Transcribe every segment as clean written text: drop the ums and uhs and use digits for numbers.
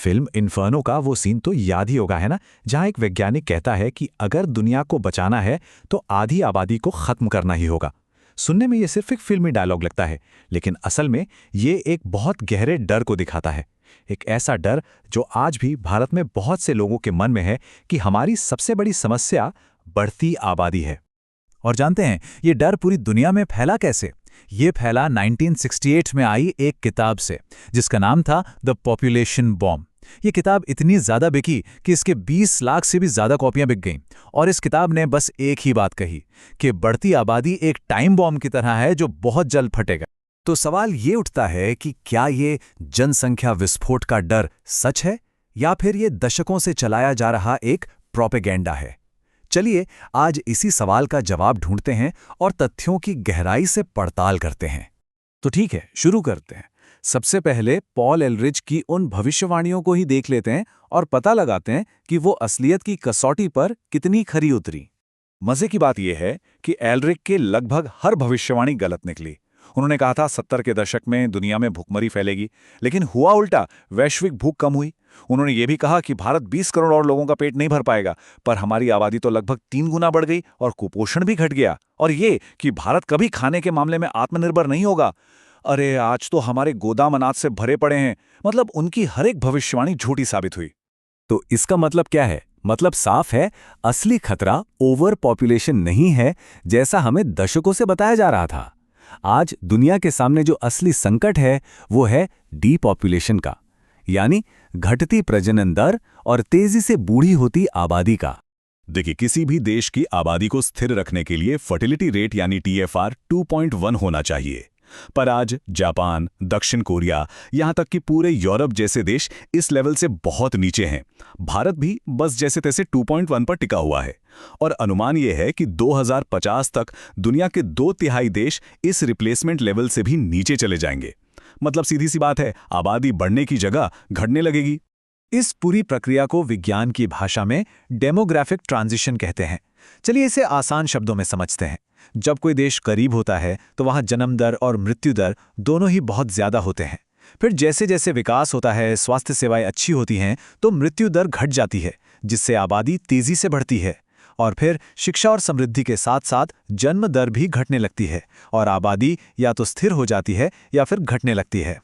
Film inferno का वो scene तो याद ही होगा, है ना, जहां एक वैज्ञानिक कहता है कि अगर दुनिया को बचाना है तो आधी आबादी को खत्म करना ही होगा। सुनने में ये सिर्फ एक फिल्मी डायलॉग लगता है, लेकिन असल में ये एक बहुत गहरे डर को दिखाता है। एक ऐसा डर जो आज भी भारत में बहुत से लोगों के मन में है कि हमारी सबसे बड़ी समस्या बढ़ती आबादी है। और जानते हैं ये डर पूरी दुनिया में फैला कैसे? ये फैला 1968 में आई एक किताब से, जिसका नाम था द पॉपुलेशन बॉम्ब। ये किताब इतनी ज़्यादा बिकी कि इसके 20 लाख से भी ज़्यादा कॉपियां बिक गईं। और इस किताब ने बस एक ही बात कही कि बढ़ती आबादी एक टाइम बॉम्ब की तरह है जो बहुत जल्द फटेगा। तो सवाल ये उठता है कि क्या ये जनसंख्या विस्फोट का डर सच है या फिर ये दशकों से चलाया जा रहा एक प्रोपेगेंडा है? चलिए आज इसी सवाल का जवाब ढूंढते हैं और तथ्यों की गहराई से पड़ताल करते हैं। तो ठीक है, शुरू करते हैं। सबसे पहले पॉल एलरिच की उन भविष्यवाणियों को ही देख लेते हैं और पता लगाते हैं कि वो असलियत की कसौटी पर कितनी खरी उतरी। मजे की बात यह है कि एलरिच के लगभग हर भविष्यवाणी गलत निकली। उन्होंने कहा था 70 के दशक में दुनिया में भूखमरी फैलेगी, लेकिन हुआ उल्टा, वैश्विक भूख कम हुई। उन्होंने ये भी कहा कि भारत 20 करोड़ और लोगों का पेट नहीं भर पाएगा, पर हमारी आबादी तो लगभग 3 गुना बढ़ गई और कुपोषण भी घट गया। और ये कि भारत कभी खाने के मामले में आत्मनिर्भर नहीं होगा। अरे आज तो हमारे गोदाम अनाज से भरे पड़े हैं। मतलब उनकी हर एक भविष्यवाणी झूठी साबित हुई। तो इसका मतलब क्या है? मतलब साफ है, असली खतरा ओवर पॉपुलेशन नहीं है जैसा हमें दशकों से बताया जा रहा था। आज दुनिया के सामने जो असली संकट है वो है डीपॉपुलेशन का, यानी घटती प्रजनन दर और तेजी से बूढ़ी होती आबादी का। देखिए, किसी भी देश की आबादी को स्थिर रखने के लिए फर्टिलिटी रेट यानी TFR 2.1 होना चाहिए। पर आज जापान, दक्षिण कोरिया, यहां तक कि पूरे यूरोप जैसे देश इस लेवल से बहुत नीचे हैं। भारत भी बस जैसे तैसे 2.1 पर टिका हुआ है। और अनुमान यह है कि 2050 तक दुनिया के 2/3 देश इस रिप्लेसमेंट लेवल से भी नीचे चले जाएंगे। मतलब सीधी सी बात है, आबादी बढ़ने की जगह घटने लगेगी। इस पूरी प्रक्रिया को विज्ञान की भाषा में डेमोग्राफिक ट्रांजिशन कहते हैं। चलिए इसे आसान शब्दों में समझते हैं। जब कोई देश करीब होता है तो वहां जन्म दर और मृत्यु दर दोनों ही बहुत ज्यादा होते हैं। फिर जैसे जैसे विकास होता है, स्वास्थ्य सेवाएं अच्छी होती हैं, तो मृत्यु दर घट जाती है, जिससे आबादी तेजी से बढ़ती है। और फिर शिक्षा और समृद्धि के साथ साथ जन्म दर भी घटने लगती है और आबादी या तो स्थिर हो जाती है या फिर घटने लगती है।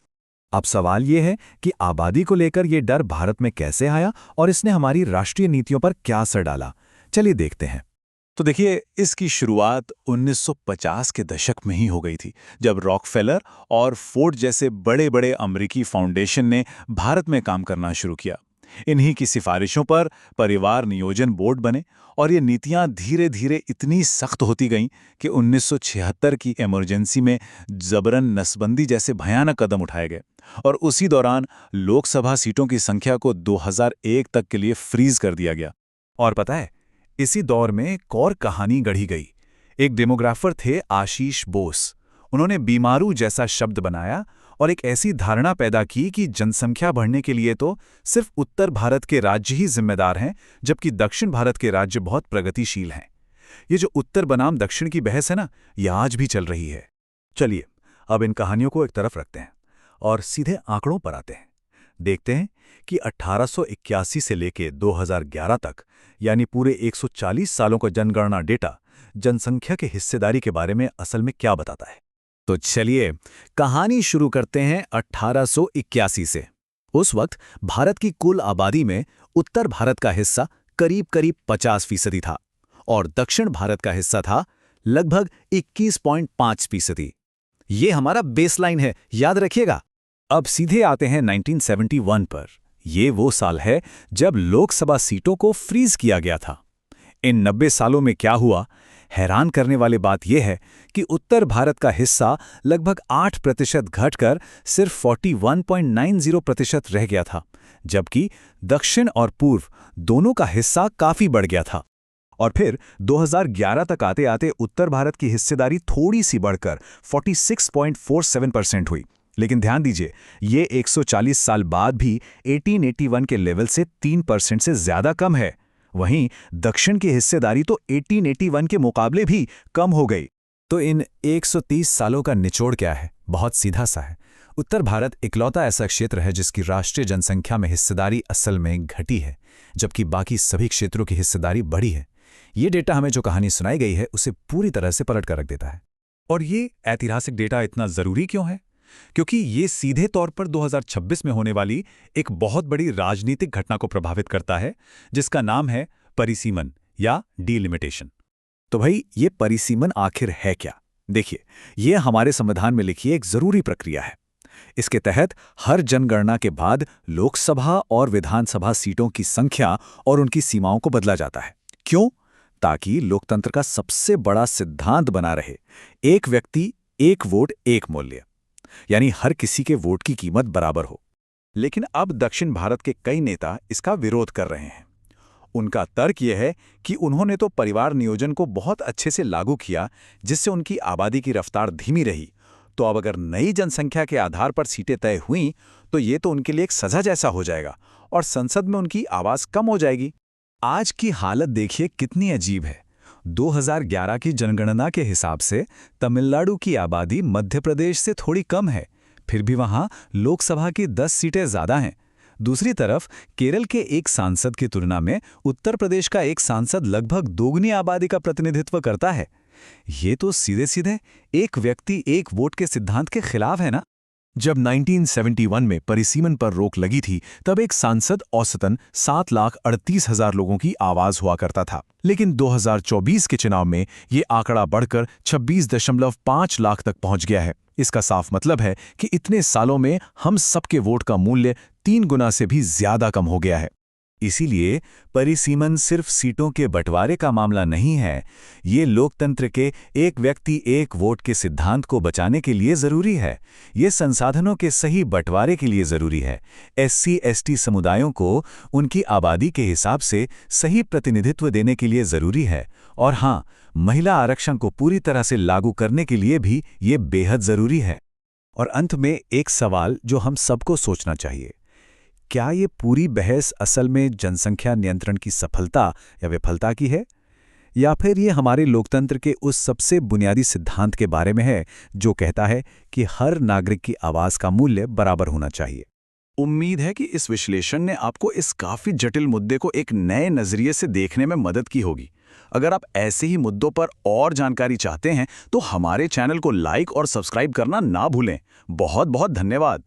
अब सवाल ये है कि आबादी को लेकर ये डर भारत में कैसे आया और इसने हमारी राष्ट्रीय नीतियों पर क्या असर डाला? चलिए देखते हैं। तो देखिए, इसकी शुरुआत 1950 के दशक में ही हो गई थी, जब रॉकफेलर और फोर्ड जैसे बड़े बड़े अमेरिकी फाउंडेशन ने भारत में काम करना शुरू किया। इन्हीं की सिफारिशों पर परिवार नियोजन बोर्ड बने और ये नीतियां धीरे धीरे इतनी सख्त होती गईं कि 1976 की इमरजेंसी में जबरन नसबंदी जैसे भयानक कदम उठाए गए। और उसी दौरान लोकसभा सीटों की संख्या को 2001 तक के लिए फ्रीज कर दिया गया। और पता है, इसी दौर में एक और कहानी गढ़ी गई। एक डेमोग्राफर थे आशीष बोस। उन्होंने बीमारू जैसा शब्द बनाया और एक ऐसी धारणा पैदा की कि जनसंख्या बढ़ने के लिए तो सिर्फ उत्तर भारत के राज्य ही जिम्मेदार हैं, जबकि दक्षिण भारत के राज्य बहुत प्रगतिशील हैं। ये जो उत्तर बनाम दक्षिण की बहस है ना, यह आज भी चल रही है। चलिए अब इन कहानियों को एक तरफ रखते हैं और सीधे आंकड़ों पर आते हैं। देखते हैं कि 1881 से लेकर 2011 तक, यानी पूरे 140 सालों का जनगणना डेटा जनसंख्या के हिस्सेदारी के बारे में असल में क्या बताता है। तो चलिए कहानी शुरू करते हैं 1881 से। उस वक्त भारत की कुल आबादी में उत्तर भारत का हिस्सा करीब करीब 50% था और दक्षिण भारत का हिस्सा था लगभग 21.5%। ये हमारा बेसलाइन है, याद रखिएगा। अब सीधे आते हैं 1971 पर। ये वो साल है जब लोकसभा सीटों को फ्रीज किया गया था। इन 90 सालों में क्या हुआ? हैरान करने वाली बात यह है कि उत्तर भारत का हिस्सा लगभग 8% घटकर सिर्फ 41.90% रह गया था, जबकि दक्षिण और पूर्व दोनों का हिस्सा काफी बढ़ गया था। और फिर 2011 तक आते आते उत्तर भारत की हिस्सेदारी थोड़ी सी बढ़कर 46.47% हुई। लेकिन ध्यान दीजिए, ये 140 साल बाद भी 1881 के लेवल से 3% से ज्यादा कम है। वहीं दक्षिण की हिस्सेदारी तो 1881 के मुकाबले भी कम हो गई। तो इन 130 सालों का निचोड़ क्या है? बहुत सीधा सा है। उत्तर भारत इकलौता ऐसा क्षेत्र है जिसकी राष्ट्रीय जनसंख्या में हिस्सेदारी असल में घटी है, जबकि बाकी सभी क्षेत्रों की हिस्सेदारी बढ़ी है। ये डेटा हमें जो कहानी सुनाई गई है उसे पूरी तरह से पलट कर रख देता है। और ये ऐतिहासिक डेटा इतना ज़रूरी क्यों है? क्योंकि ये सीधे तौर पर 2026 में होने वाली एक बहुत बड़ी राजनीतिक घटना को प्रभावित करता है, जिसका नाम है परिसीमन या डीलिमिटेशन। तो भाई, ये परिसीमन आखिर है क्या? देखिए, ये हमारे संविधान में लिखी एक जरूरी प्रक्रिया है। इसके तहत हर जनगणना के बाद लोकसभा और विधानसभा सीटों की संख्या और उनकी सीमाओं को बदला जाता है। क्यों? ताकि लोकतंत्र का सबसे बड़ा सिद्धांत बना रहे, एक व्यक्ति एक वोट एक मूल्य, यानी हर किसी के वोट की कीमत बराबर हो। लेकिन अब दक्षिण भारत के कई नेता इसका विरोध कर रहे हैं। उनका तर्क यह है कि उन्होंने तो परिवार नियोजन को बहुत अच्छे से लागू किया, जिससे उनकी आबादी की रफ्तार धीमी रही। तो अब अगर नई जनसंख्या के आधार पर सीटें तय हुईं, तो ये तो उनके लिए एक सजा जैसा हो जाएगा और संसद में उनकी आवाज़ कम हो जाएगी। आज की हालत देखिए कितनी अजीब है। 2011 की जनगणना के हिसाब से तमिलनाडु की आबादी मध्य प्रदेश से थोड़ी कम है, फिर भी वहां लोकसभा की 10 सीटें ज़्यादा हैं। दूसरी तरफ केरल के एक सांसद की तुलना में उत्तर प्रदेश का एक सांसद लगभग दोगुनी आबादी का प्रतिनिधित्व करता है। ये तो सीधे सीधे एक व्यक्ति एक वोट के सिद्धांत के खिलाफ है ना। जब 1971 में परिसीमन पर रोक लगी थी, तब एक सांसद औसतन 7,38,000 लोगों की आवाज हुआ करता था। लेकिन 2024 के चुनाव में ये आंकड़ा बढ़कर 26.5 लाख तक पहुंच गया है। इसका साफ मतलब है कि इतने सालों में हम सबके वोट का मूल्य 3 गुना से भी ज्यादा कम हो गया है। इसीलिए परिसीमन सिर्फ सीटों के बंटवारे का मामला नहीं है, ये लोकतंत्र के एक व्यक्ति एक वोट के सिद्धांत को बचाने के लिए ज़रूरी है। ये संसाधनों के सही बंटवारे के लिए ज़रूरी है। SC/ST समुदायों को उनकी आबादी के हिसाब से सही प्रतिनिधित्व देने के लिए ज़रूरी है। और हाँ, महिला आरक्षण को पूरी तरह से लागू करने के लिए भी ये बेहद ज़रूरी है। और अंत में एक सवाल जो हम सबको सोचना चाहिए, क्या ये पूरी बहस असल में जनसंख्या नियंत्रण की सफलता या विफलता की है, या फिर ये हमारे लोकतंत्र के उस सबसे बुनियादी सिद्धांत के बारे में है जो कहता है कि हर नागरिक की आवाज़ का मूल्य बराबर होना चाहिए? उम्मीद है कि इस विश्लेषण ने आपको इस काफ़ी जटिल मुद्दे को एक नए नज़रिए से देखने में मदद की होगी। अगर आप ऐसे ही मुद्दों पर और जानकारी चाहते हैं तो हमारे चैनल को लाइक और सब्सक्राइब करना ना भूलें। बहुत बहुत धन्यवाद।